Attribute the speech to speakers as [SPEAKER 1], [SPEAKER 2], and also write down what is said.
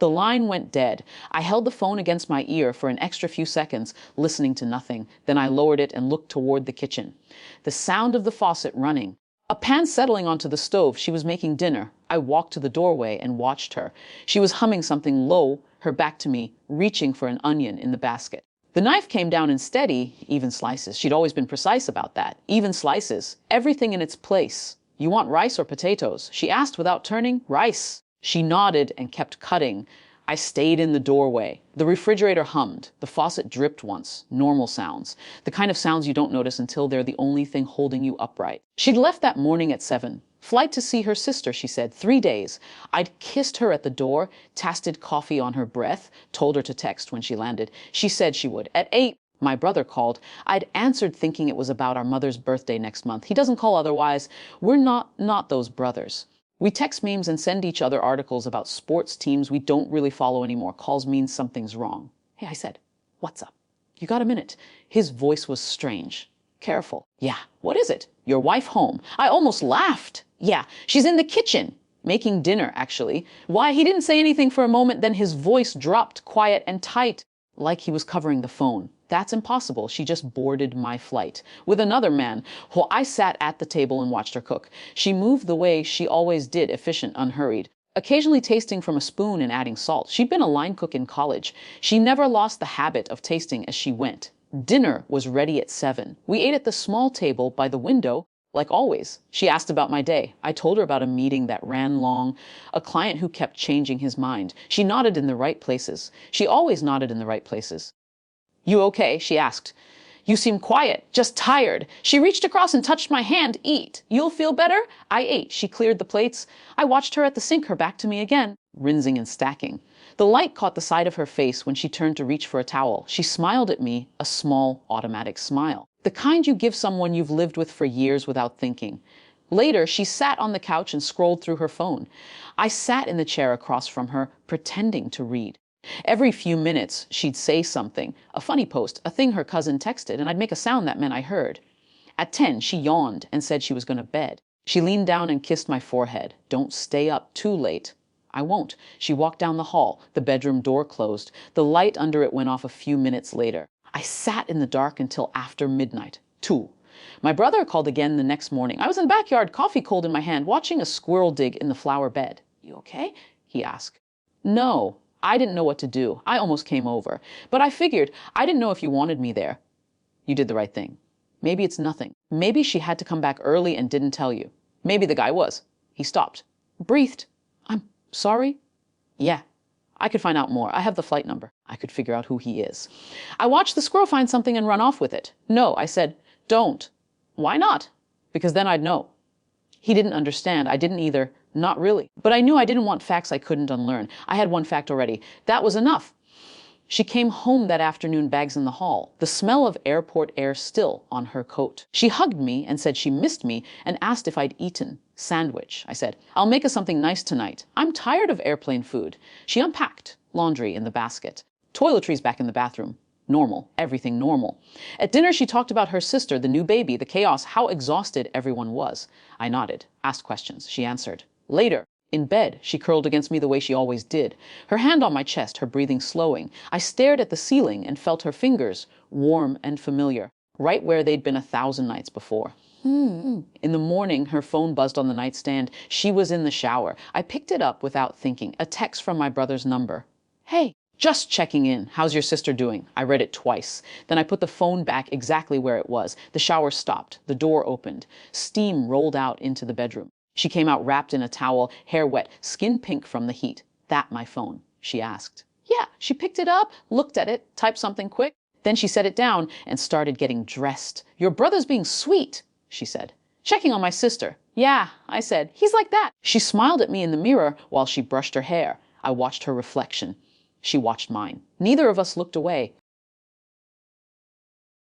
[SPEAKER 1] The line went dead. I held the phone against my ear for an extra few seconds, listening to nothing. Then I lowered it and looked toward the kitchen. The sound of the faucet running. A pan settling onto the stove. She was making dinner. I walked to the doorway and watched her. She was humming something low, her back to me, reaching for an onion in the basket. The knife came down in steady, even slices. She'd always been precise about that. Even slices. Everything in its place. You want rice or potatoes? She asked without turning. Rice. She nodded and kept cutting. I stayed in the doorway. The refrigerator hummed. The faucet dripped once. Normal sounds. The kind of sounds you don't notice until they're the only thing holding you upright. She'd left that morning at 7. Flight to see her sister, she said. 3 days. I'd kissed her at the door, tasted coffee on her breath, told her to text when she landed. She said she would. At 8, my brother called. I'd answered thinking it was about our mother's birthday next month. He doesn't call otherwise. We're not those brothers. We text memes and send each other articles about sports teams we don't really follow anymore. Calls mean something's wrong. Hey, I said, what's up? You got a minute? His voice was strange. Careful. Yeah, what is it? Your wife home? I almost laughed. Yeah, she's in the kitchen. Making dinner, actually. Why, he didn't say anything for a moment, then his voice dropped quiet and tight, like he was covering the phone. That's impossible. She just boarded my flight. With another man. Well, I sat at the table and watched her cook. She moved the way she always did, efficient, unhurried. Occasionally tasting from a spoon and adding salt. She'd been a line cook in college. She never lost the habit of tasting as she went. Dinner was ready at 7. We ate at the small table by the window, like always. She asked about my day. I told her about a meeting that ran long, a client who kept changing his mind. She nodded in the right places. She always nodded in the right places. You okay? She asked. You seem quiet, just tired. She reached across and touched my hand. Eat. You'll feel better? I ate. She cleared the plates. I watched her at the sink, her back to me again, rinsing and stacking. The light caught the side of her face when she turned to reach for a towel. She smiled at me, a small, automatic smile. The kind you give someone you've lived with for years without thinking. Later, she sat on the couch and scrolled through her phone. I sat in the chair across from her, pretending to read. Every few minutes, she'd say something, a funny post, a thing her cousin texted, and I'd make a sound that meant I heard. At 10, she yawned and said she was going to bed. She leaned down and kissed my forehead. Don't stay up too late. I won't. She walked down the hall. The bedroom door closed. The light under it went off a few minutes later. I sat in the dark until after midnight. 2. My brother called again the next morning. I was in the backyard, coffee cold in my hand, watching a squirrel dig in the flower bed. You okay? He asked. No. I didn't know what to do. I almost came over. But I figured, I didn't know if you wanted me there. You did the right thing. Maybe it's nothing. Maybe she had to come back early and didn't tell you. Maybe the guy was. He stopped. Breathed. I'm sorry? Yeah. I could find out more. I have the flight number. I could figure out who he is. I watched the squirrel find something and run off with it. No, I said, don't. Why not? Because then I'd know. He didn't understand. I didn't either. Not really. But I knew I didn't want facts I couldn't unlearn. I had one fact already. That was enough. She came home that afternoon, bags in the hall, the smell of airport air still on her coat. She hugged me and said she missed me and asked if I'd eaten. Sandwich. I said, I'll make us something nice tonight. I'm tired of airplane food. She unpacked. Laundry in the basket. Toiletries back in the bathroom. Normal. Everything normal. At dinner, she talked about her sister, the new baby, the chaos, how exhausted everyone was. I nodded, asked questions. She answered. Later, in bed, she curled against me the way she always did, her hand on my chest, her breathing slowing. I stared at the ceiling and felt her fingers, warm and familiar, right where they'd been 1,000 nights before. In the morning, her phone buzzed on the nightstand. She was in the shower. I picked it up without thinking, a text from my brother's number. Hey, just checking in. How's your sister doing? I read it twice. Then I put the phone back exactly where it was. The shower stopped. The door opened. Steam rolled out into the bedroom. She came out wrapped in a towel, hair wet, skin pink from the heat. That my phone? She asked. Yeah, she picked it up, looked at it, typed something quick. Then she set it down and started getting dressed. Your brother's being sweet, she said. Checking on my sister. Yeah, I said. He's like that. She smiled at me in the mirror while she brushed her hair. I watched her reflection. She watched mine. Neither of us looked away.